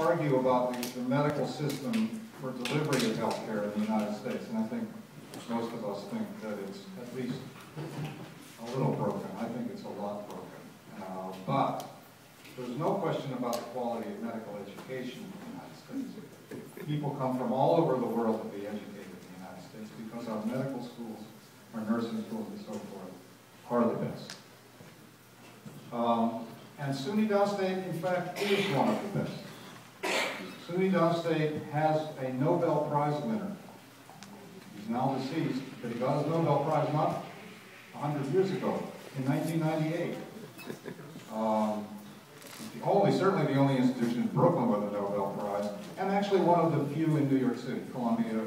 argue about the medical system for delivery of health care in the United States, and I think most of us think that it's at least a little broken. I think it's a lot broken. But there's no question about the quality of medical education in the United States. People come from all over the world to be educated in the United States because our medical schools, our nursing schools and so forth, are the best. And SUNY Downstate, in fact, is one of the best. SUNY Downstate has a Nobel Prize winner. He's now deceased, but he got his Nobel Prize not 100 years ago, in 1998. Certainly the only institution in Brooklyn with a Nobel Prize, and actually one of the few in New York City, Columbia,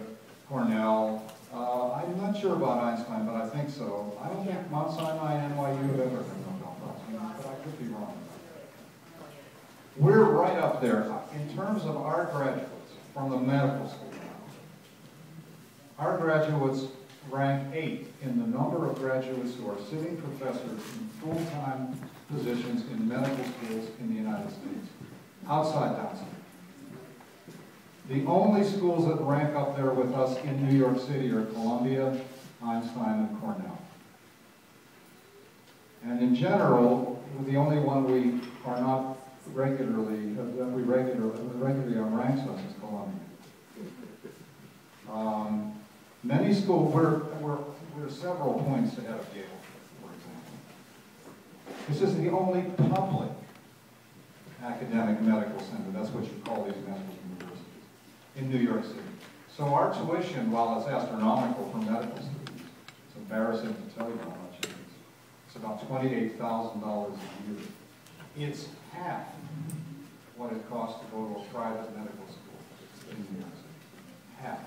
Cornell. I'm not sure about Einstein, but I think so. I don't think Mount Sinai and NYU have ever been Nobel Prize, but I could be wrong. We're right up there. In terms of our graduates from the medical school now, our graduates rank 8th in the number of graduates who are sitting professors in full-time positions in medical schools in the United States, outside Downstate. The only schools that rank up there with us in New York City are Columbia, Einstein, and Cornell. And in general, the only one we are not regularly, that we regularly on ranks us is Columbia. Many schools, we're several points ahead of Yale, for example. This is the only public academic medical center, that's what you call these medical universities, in New York City. So our tuition, while it's astronomical for medical students, it's embarrassing to tell you how much it is. It's about $28,000 a year. It's half what it costs to go to a private medical school in New York City. Half.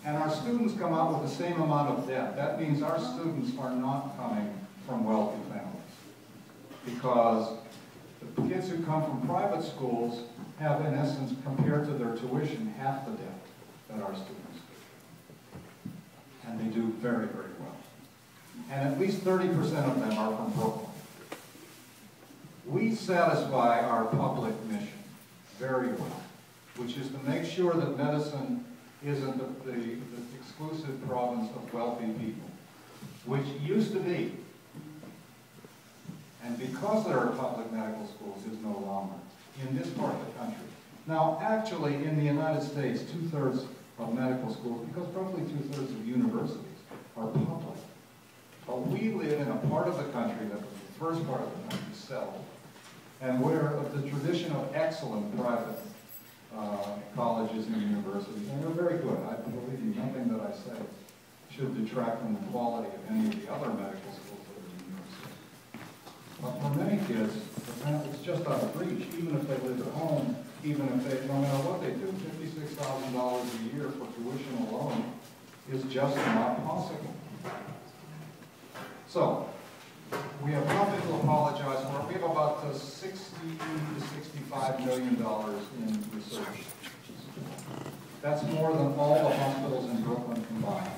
And our students come out with the same amount of debt. That means our students are not coming from wealthy families, because the kids who come from private schools have, in essence, compared to their tuition, half the debt that our students do. And they do very, very well. And at least 30% of them are from Brooklyn. We satisfy our public mission very well, which is to make sure that medicine isn't the exclusive province of wealthy people, which used to be. And because there are public medical schools, is no longer in this part of the country. Now, actually, in the United States, 2/3 of medical schools, because roughly 2/3 of universities are public. But we live in a part of the country that was the first part of the country settled, and where the tradition of excellent private colleges and universities, and they're very good. I believe you, nothing that I say should detract from the quality of any of the other medical schools that are in New York City. But for many kids, it's just out of reach, even if they live at home, even if they, no matter what they do, $56,000 a year for tuition alone is just not possible. So, we have nothing to apologize for. We have about $60 to $65 million in research. That's more than all the hospitals in Brooklyn combined.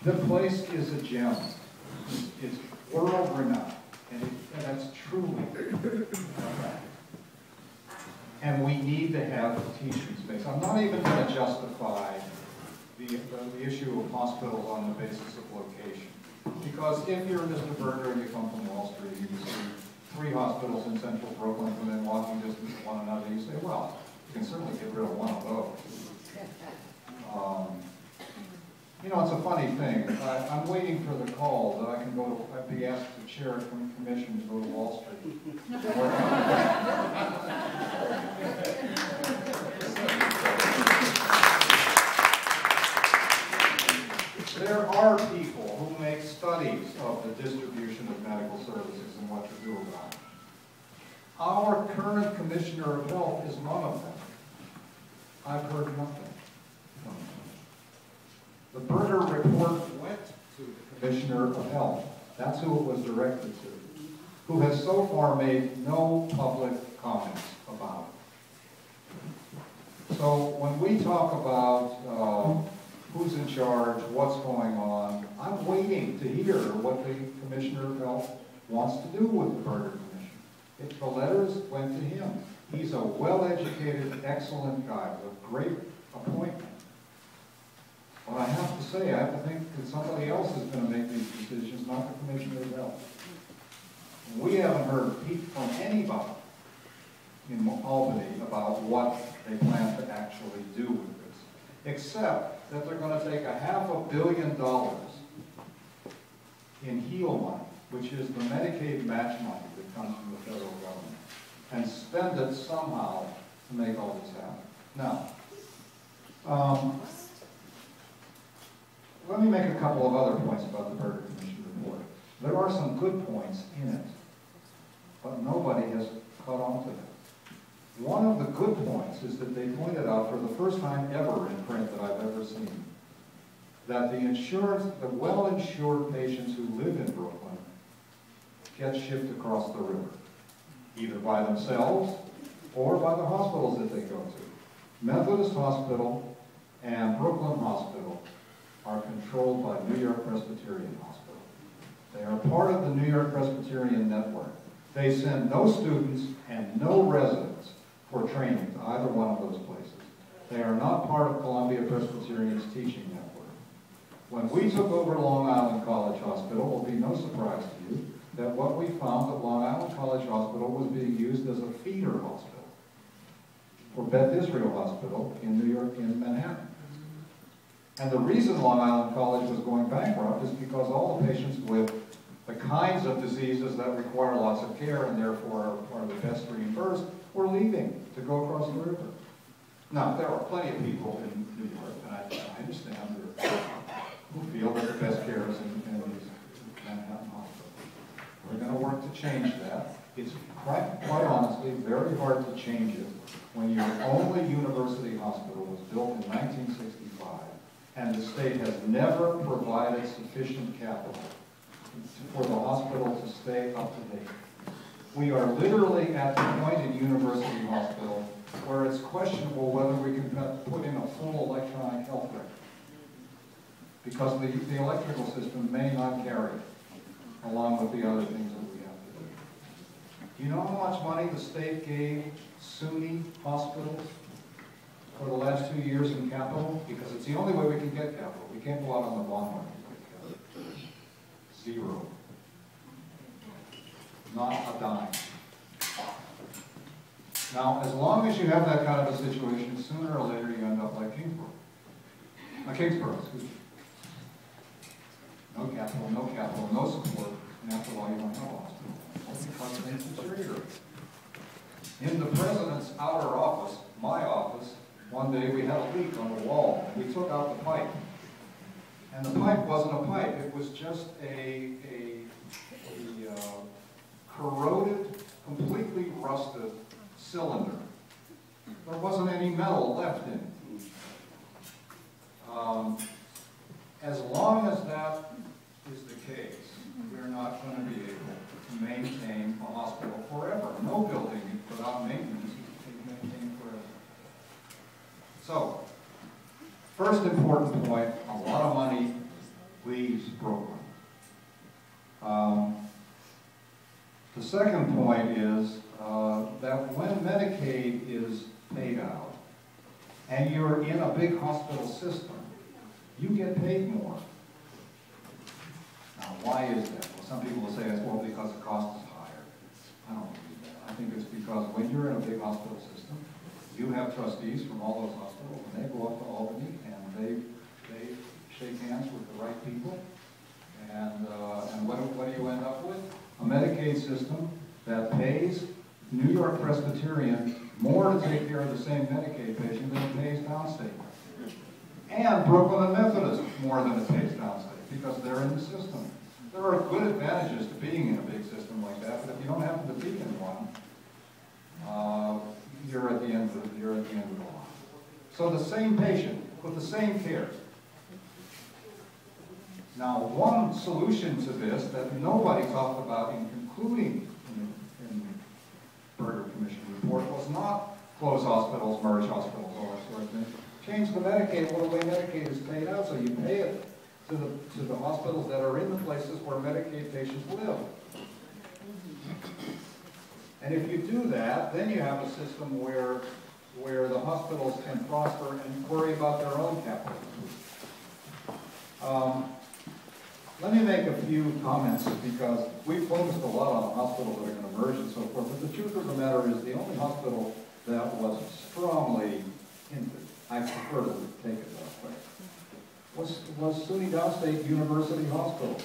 The place is a gem. It's world-renowned, and that's truly and we need to have teaching space. I'm not even going to justify the issue of hospitals on the basis of location. Because if you're Mr. Berger and you come from Wall Street and you see 3 hospitals in central Brooklyn within walking distance of one another, you say, well, you can certainly get rid of one of those. You know, it's a funny thing. I'm waiting for the call that I can go to, I'd be asked to chair a commission to go to Wall Street. There are people who make studies of the distribution of medical services and what to do about it. Our current Commissioner of Health is one of them. I've heard nothing. The Berger report went to the Commissioner of Health. That's who it was directed to, who has so far made no public comments about it. So when we talk about who's in charge, what's going on, I'm waiting to hear what the Commissioner of Health wants to do with the Berger Commission. The letters went to him. He's a well-educated, excellent guy with a great appointment. But I have to say, I have to think that somebody else is going to make these decisions, not the Commissioner of Health. We haven't heard a peep from anybody in Albany about what they plan to actually do with this, except that they're going to take $500 million in HEAL money, which is the Medicaid match money that comes from the federal government, and spend it somehow to make all this happen. Now, let me make a couple of other points about the Berger Commission report. There are some good points in it, but nobody has caught on to them. One of the good points is that they pointed out for the first time ever in print that I've ever seen, that the well-insured patients who live in Brooklyn get shipped across the river, either by themselves or by the hospitals that they go to. Methodist Hospital and Brooklyn Hospital are controlled by New York Presbyterian Hospital. They are part of the New York Presbyterian network. They send no students and no residents for training to either one of those places. They are not part of Columbia Presbyterian's teaching network. When we took over Long Island College Hospital, it will be no surprise to you that what we found that Long Island College Hospital was being used as a feeder hospital for Beth Israel Hospital in New York, in Manhattan. And the reason Long Island College was going bankrupt is because all the patients with the kinds of diseases that require lots of care and therefore are the best reimbursed were leaving to go across the river. Now, there are plenty of people in New York, and I understand who feel that the best care is in Manhattan Hospital. We're going to work to change that. It's quite honestly very hard to change it when your only university hospital was built in 1965 and the state has never provided sufficient capital for the hospital to stay up to date. We are literally at the point in University Hospital where it's questionable whether we can put in a full electronic health record, because the electrical system may not carry along with the other things that we have to do. Do you know how much money the state gave SUNY hospitals for the last 2 years in capital? Because it's the only way we can get capital. We can't go out on the bond market to get capital. Zero. Not a dime. Now, as long as you have that kind of a situation, sooner or later you end up like Kingsborough, excuse me. No capital, no support, and after all, you don't have a hospital. That's because things deteriorate. In the president's outer office, my office, one day we had a leak on the wall, and we took out the pipe. And the pipe wasn't a pipe, it was just a corroded, completely rusted cylinder. There wasn't any metal left in it. As long as that is the case, we're not going to be able to maintain a hospital forever. No building without maintenance is maintained forever. So, first important point, a lot of money leaves Brooklyn. The second point is that when Medicaid is paid out and you're in a big hospital system, you get paid more. Now, why is that? Well, some people will say it's well because the cost is higher. I don't believe that. I think it's because when you're in a big hospital system, you have trustees from all those hospitals, and they go up to Albany and they shake hands with the right people. And what do you end up with? A Medicaid system that pays New York Presbyterian more to take care of the same Medicaid patient than it pays Downstate. And Brooklyn and Methodist more than it pays Downstate, because they're in the system. There are good advantages to being in a big system like that, but if you don't happen to be in one, you're at the end of the line. So the same patient with the same care. Now, one solution to this that nobody talked about in concluding in the Berger Commission report was not close hospitals, merge hospitals, all that sort of thing. Change the Medicaid, well, the way Medicaid is paid out, so you pay it to the hospitals that are in the places where Medicaid patients live. And if you do that, then you have a system where the hospitals can prosper and worry about their own capital. Let me make a few comments, because we focused a lot on hospitals that are going to merge and so forth, but the truth of the matter is the only hospital that was strongly hindered, I prefer to take it that way, was SUNY Downstate University Hospital.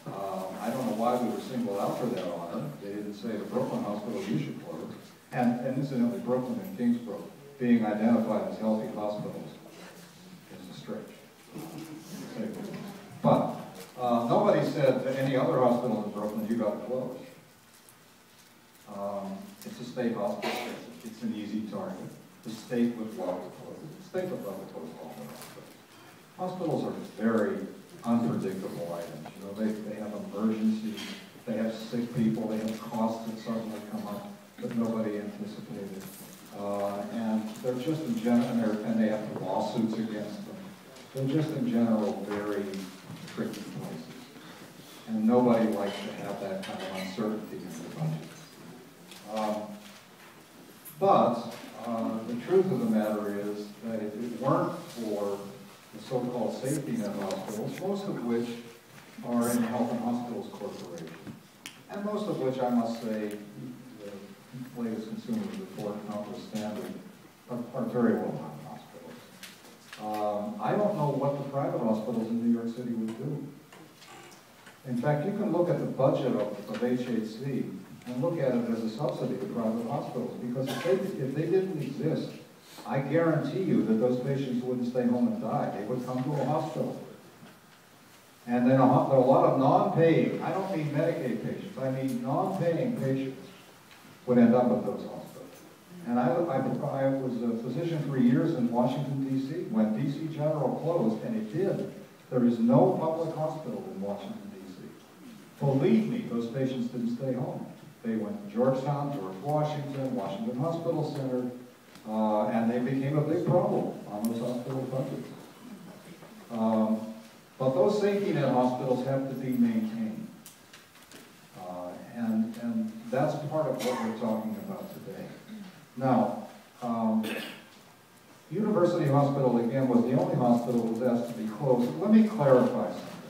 I don't know why we were singled out for that honor. They didn't say the Brooklyn Hospital, you should close. And incidentally, Brooklyn and Kingsborough being identified as healthy hospitals is a stretch. But nobody said to any other hospital in Brooklyn, you got to close. It's a state hospital. It's an easy target. The state would love to close it. The state would love to close all their hospitals. Hospitals are very unpredictable items. You know, they have emergencies, they have sick people, they have costs that suddenly come up that nobody anticipated. And they're just in general, and they have lawsuits against them. They're just in general very tricky places. And nobody likes to have that kind of uncertainty in their budget. But the truth of the matter is that if it weren't for the so-called safety net hospitals, most of which are in Health and Hospitals Corporation, and most of which, I must say, the latest Consumer Report notwithstanding, are very well-run hospitals. I don't know what the private hospitals in New York City would do. In fact, you can look at the budget of HHC and look at it as a subsidy to private hospitals, because if they didn't exist, I guarantee you that those patients wouldn't stay home and die. They would come to a hospital. And then there are a lot of non-paying, I don't mean Medicaid patients, I mean non-paying patients would end up at those hospitals. And I was a physician for years in Washington, D.C. When D.C. General closed, and it did, there is no public hospital in Washington, D.C. Believe me, those patients didn't stay home. They went to Georgetown, George Washington, Washington Hospital Center, and they became a big problem on those hospital budgets. But those safety net hospitals have to be maintained. And that's part of what we're talking about today. Now, University Hospital, again, was the only hospital that was asked to be closed. Let me clarify something.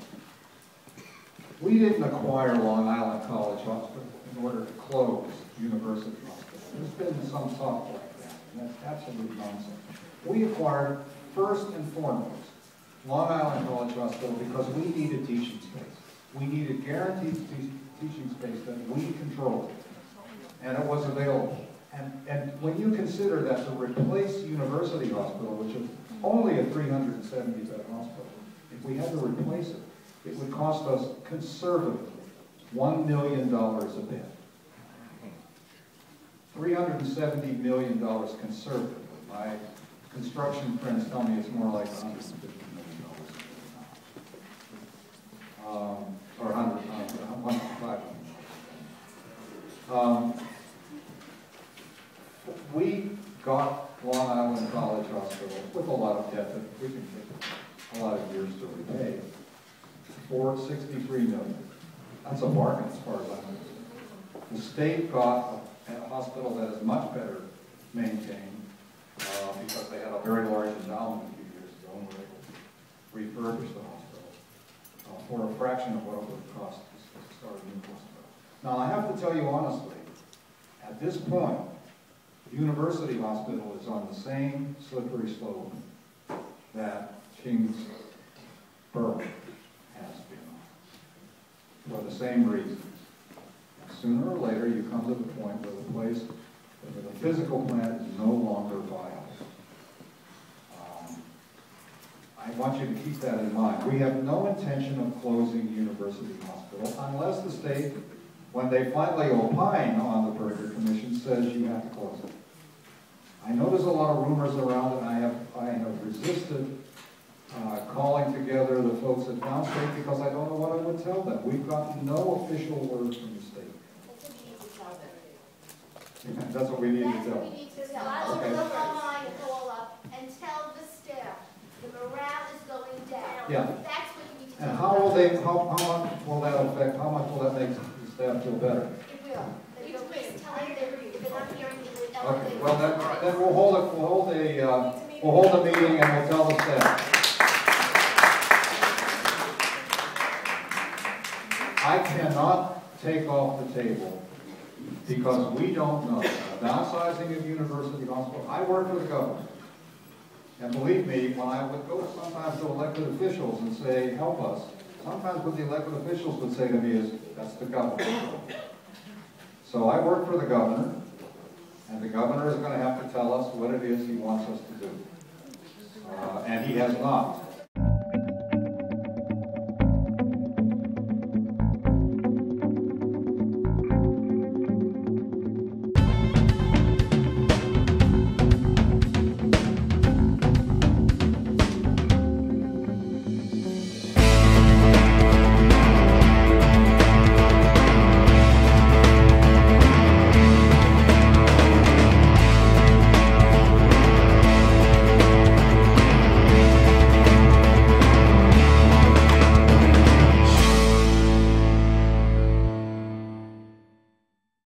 We didn't acquire Long Island College Hospital in order to close University Hospital. There's been some talk like that, and that's absolute nonsense. We acquired, first and foremost, Long Island College Hospital because we needed teaching space. We needed guaranteed teaching space that we controlled, and it was available. And when you consider that to replace University Hospital, which is only a 370-bed hospital, if we had to replace it, it would cost us conservatively $1 million a bed. $370 million conservatively. My construction friends tell me it's more like $150 million or $105 million. We got Long Island College Hospital with a lot of debt that we can take a lot of years to repay for $63 million. That's a bargain as far as I'm concerned. The state got a hospital that is much better maintained because they had a very large endowment a few years ago and were able to refurbish the hospital for a fraction of what it would cost to start a new hospital. Now, I have to tell you honestly, at this point, University Hospital is on the same slippery slope that Kingsborough has been on, for the same reason. Sooner or later, you come to the point where the physical plant is no longer viable. I want you to keep that in mind. We have no intention of closing University Hospital unless the state, when they finally opine on the Berger Commission, says you have to close it. I know there's a lot of rumors around it, and I have resisted calling together the folks at Downstate because I don't know what I would tell them. We've gotten no official word from the state. That's what we need to tell them. That's what we need to tell. I will look online and call up and tell the staff the morale is going down. Yeah. That's what you need to tell And them. how much will that affect, how much will that make the staff feel better? It will. Okay, well, then we'll hold a meeting and we'll tell the staff. I cannot take off the table because we don't know. Downsizing of university hospital, I work for the government. And believe me, when I would go sometimes to elected officials and say, help us, sometimes what the elected officials would say to me is, that's the government. So I work for the governor, and the governor is going to have to tell us what it is he wants us to do. And he has not.